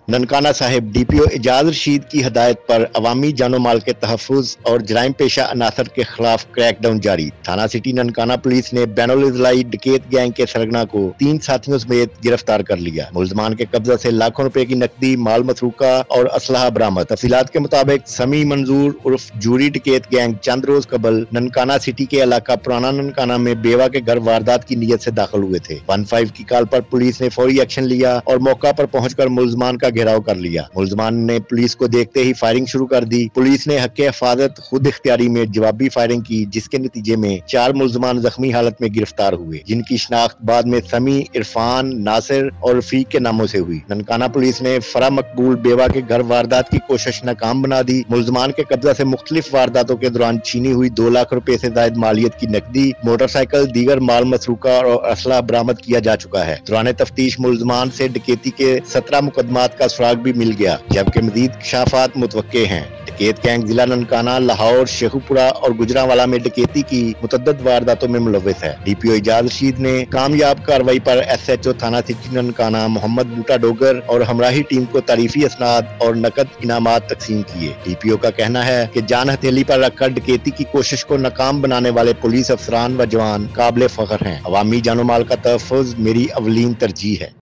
Nankana Sahib DPO Ejaz Rashid की हदायत पर अवामी जानो माल के तहफ़्फ़ुज़ और जराइम पेशा अनासर के खिलाफ क्रैकडाउन जारी। थाना सिटी ननकाना पुलिस ने बैनुल-इज़लाई डकैत गैंग के सरगना को 3 साथियों समेत गिरफ्तार कर लिया। मुल्ज़मान के कब्जा से लाखों रुपए की नकदी, माल मसरूका और असलहा बरामद। तफसीलात के मुताबिक समी मंजूर उर्फ जूरी डकैत गैंग चंद रोज कबल ननकाना सिटी के इलाका पुराना ननकाना में बेवा के घर वारदात की नीयत से दाखिल हुए थे। 15 की कॉल पर पुलिस ने फौरी एक्शन लिया और मौका पर पहुंचकर मुल्ज़मान का घेराव कर लिया। मुल्ज़मान ने पुलिस को देखते ही फायरिंग शुरू कर दी। पुलिस ने हक़ हिफाजत खुद इख्तियारी में जवाबी फायरिंग की, जिसके नतीजे में 4 मुल्ज़मान जख्मी हालत में गिरफ्तार हुए, जिनकी शिनाख्त बाद में समी, इरफान, नासिर और रफीक के नामों से हुई। ननकाना पुलिस ने फरा मकबूल बेवा के घर वारदात की कोशिश नाकाम बना दी। मुल्ज़मान के कब्जा से मुख्तलिफ वारदातों के दौरान छीनी हुई 2 लाख रुपए से ज्यादा मालियत की नकदी, मोटरसाइकिल, दीगर माल मसरूका और असला बरामद किया जा चुका है। दौरान तफ्तीश मुल्ज़मान से डकैती के 17 मुकदमात का सुराग भी मिल गया, जबकि मजीद इंकशाफात मुतवक्के हैं। डकैत गैंग जिला ननकाना, लाहौर, शेखुपुरा और गुजरांवाला में डकैती की मुतअद्दिद वारदातों में मुलव्वस है। डीपीओ एजाज रशीद ने कामयाब कार्रवाई पर एसएचओ थाना सिटी ननकाना मोहम्मद बूटा डोगर और हमराही टीम को तारीफी असनाद और नकद इनामात तकसीम किए। डीपीओ का कहना है कि जान हथेली पर रखकर डकैती की कोशिश को नाकाम बनाने वाले पुलिस अफसरान व जवान काबिल फख्र हैं। अवामी जानो माल का तहफ़्फ़ुज़ मेरी अवलीन तरजीह है।